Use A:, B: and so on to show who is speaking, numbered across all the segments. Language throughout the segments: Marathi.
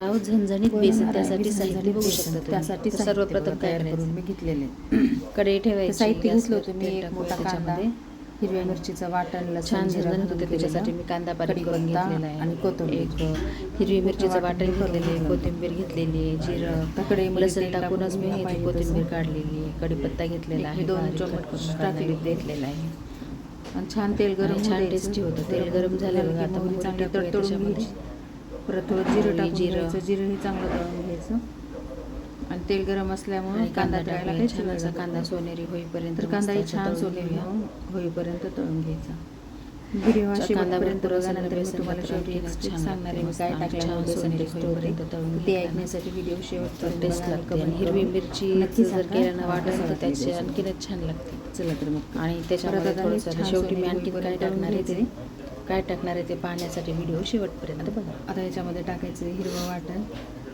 A: झणझणीत बेसन त्यासाठी साहित्य बघू शकता. त्यासाठी सर्वप्रथम काय करून मी घेतलेले कढई ठेवायची.
B: साहित्य घेतलं होतं मी एक मोठा कांदा, हिरव्या मिरचीचं वाटण, लसूण
A: झणझणीत होते त्याच्यासाठी मी कांदा बारीक करून घेतलेला आहे
B: आणि कोथिंबीर,
A: एक हिरवी मिरचीचं वाटण घेतलेले आहे, कोथिंबीर घेतलेली आहे, जिरं लसूण टाकूनच मी ह्याची कोथिंबीर काढलेली आहे, कढीपत्ता घेतलेला आहे, 2 चम्मच टाकलेली घेतलेला आहे
B: आणि छान तेल गरम,
A: छान टेस्टी होतं. तेल गरम झालं बघा. आता मोहरी चांगली तडतडून घ्यायची.
B: परत थोडं जिरं टाकून घ्यायचं. जिरं हे चांगलं तळून घ्यायचं आणि तेल गरम असल्यामुळे कांदा तळायला काही
A: छान असा कांदा सोनेरी होईपर्यंत,
B: कांदाही छान सोनेरी होईपर्यंत तळून घ्यायचा. व्हिडिओ शेवटपर्यंत बघानंतर मी तुम्हाला शेवटी एक सांगणार आहे मी काय टाकल्यामुळे बेसन टेस्ट होते ते ऐकण्यासाठी व्हिडिओ शेवटपर्यंत
A: टेस्ट लागते. आणि हिरवी मिरची जर केल्यानं वाटत तर त्याची आणखीनच छान लागते.
B: चला तर मग
A: आणि त्याच्यामध्ये थोडंसं शेवटी मी आणखीन काय टाकणार आहे ते पाहण्यासाठी व्हिडिओ शेवटपर्यंत बघा.
B: आता याच्यामध्ये टाकायचं हिरवं वाटण,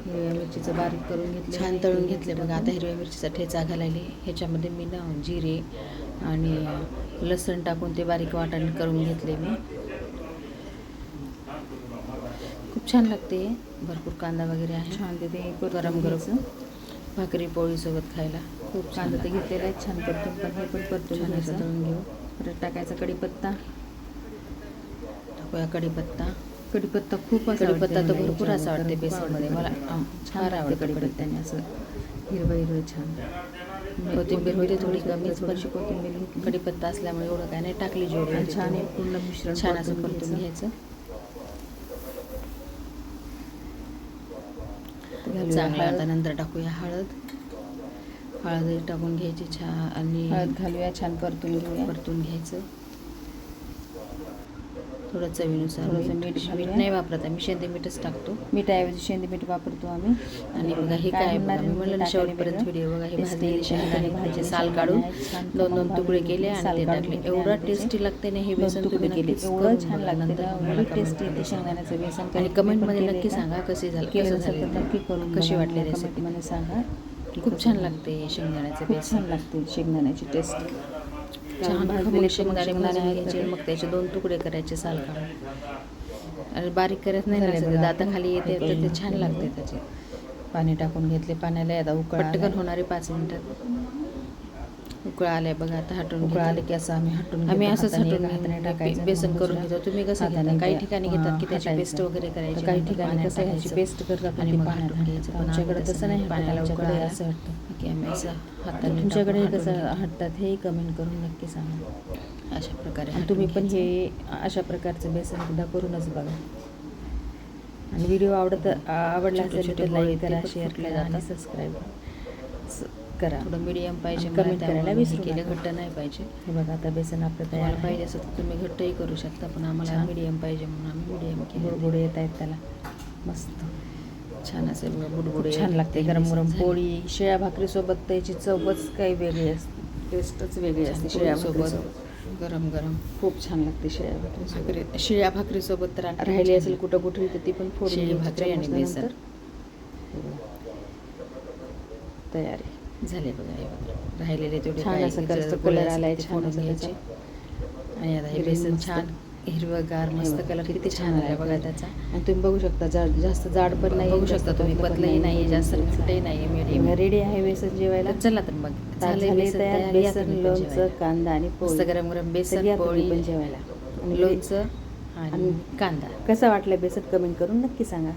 B: हिरव्या मिरचीचं बारीक करून घेतलं,
A: छान तळून घेतले बघा. आता हिरव्या मिरचीचा ठेचा घालायला ह्याच्यामध्ये मी ना जिरे आणि लसूण टाकून ते बारीक वाटण करून घेतले मी. खूप छान लागते. भरपूर कांदा वगैरे आहे.
B: छान ते
A: गरम गरम भाकरी पोळीसोबत खायला
B: खूप कांदा ते घेतलेला आहे छान परतून. पण हे पण परतून घ्यायचं, तळून घेऊ. परत टाकायचा कढीपत्ता, कढीपत्ता खूप
A: कढीपत्ता तर भरपूर असा आवडते बेसनमध्ये मला.
B: छान आवडते कढीपत्त्याने असं हिरवं छान.
A: कोथिंबीर होते थोडी कमीच, पण
B: कोथिंबीर घेतली.
A: कढीपत्ता असल्यामुळे एवढं काय नाही टाकली जोडी.
B: छान पूर्ण मिश्रण
A: छान असं परतून घ्यायचं. चांगलं. आता नंतर टाकूया हळद टाकून घ्यायची छान आणि
B: हळद घालूया, छान परतून
A: घ्यायचं. थोडं चवीनुसार मीठ नाही वापरत आम्ही, शेंदे मीठच टाकतो.
B: मीठाऐवजी शेंदे मीठ वापरतो आम्ही.
A: आणि बघा हे काय बघा, मी म्हणलं ना शेवटपर्यंत व्हिडिओ बघा. हे भाजलेली शेंगदाणे भाजी साल काढून 2 तुकडे केले आणि ते टाकले. एवढा टेस्टी लागते ना हे बेसन. तुम्ही केले
B: एवढं छान लागतं, टेस्टी येते शेंगदाण्याचं बेसन.
A: आणि कमेंटमध्ये नक्की सांगा कशी
B: नक्की करून
A: कशी वाटली रेसिपी
B: कमेंटमध्ये सांगा.
A: खूप छान लागते शेंगदाण्याचं बेसन.
B: छान लागते शेंगदाण्याची टेस्ट.
A: छान भाजलेले शेंगदाणे घ्यायचे, मग त्याचे 2 तुकडे करायचे साल काढून. आणि बारीक करत नाही, दाताखाली येते तर ते छान लागते. त्याचे
B: पाणी टाकून घेतले. पाण्याला आता
A: पटकन होणारे 5 मिनिटात उकळा आलाय बघा. आता
B: उकळा आले की असं आम्ही
A: असंच हाताने टाकायचं. बेसन करून घेतो. तुम्ही कसं घेता? काही ठिकाणी घेतात की त्याची पेस्ट वगैरे करायची,
B: काही ठिकाणी कसं ह्याची पेस्ट करतात
A: आणि मग हाटून घ्यायचं. पण
B: आमच्याकडे तसं नाही,
A: पाण्याला उकळा आला
B: असं वाटतं
A: की आम्ही असं हाताने.
B: तुमच्याकडे कसं हाटतात हे कमेंट करून नक्की सांगा.
A: अशा प्रकारे
B: आणि तुम्ही पण हे अशा प्रकारचं बेसन एकदा करूनच बघा. आणि व्हिडिओ आवडला असेल तर लाईक करा, शेअर करा आणि सबस्क्राईब करा.
A: थोडं मीडियम पाहिजे,
B: कमेंट करायला विसरू
A: केलं.
B: नका.
A: घट्ट नाही पाहिजे.
B: हे बघा आता बेसन आपलं तयार
A: पाहिजे असं तर तुम्ही घट्टही करू शकता, पण आम्हाला मीडियम पाहिजे म्हणून आम्ही मीडियम केलं.
B: बुडबुडे येत आहेत त्याला मस्त
A: छान असेल बुडबुडे.
B: छान लागते गरम गरम पोळी शिळ्या भाकरीसोबत. त्याची चवच काही वेगळी असते, टेस्टच वेगळी असते शिळ्या भाकरीसोबत.
A: गरम गरम
B: खूप छान लागते शिळ्या भाकरी.
A: शिळ्या भाकरीसोबत तर
B: राहिली असेल कुठं तर ती पण
A: शिळी भाकरी आणि बेसन
B: तयारी
A: झाले बघा. हे बघा राहिलेले तेवढे
B: छान असं कलर आलाय छान
A: घ्यायचे. आणि आता हे बेसन छान हिरवगार मस्त कलर किती छान आला बघा त्याचा.
B: आणि तुम्ही बघू शकता जास्त जाड पण नाही,
A: बघू शकता तुम्ही, पतलंही नाही, जास्त घट्टही नाही, मीडियम.
B: रेडी आहे बेसन जेवायला.
A: चला तर मग
B: झाले तयार बेसन, लोणचं, कांदा आणि पोळी.
A: गरम गरम बेसन पोळी
B: पण जेवायला.
A: लोणचं आणि कांदा.
B: कसं वाटलं बेसन कमेंट करून नक्की सांगा.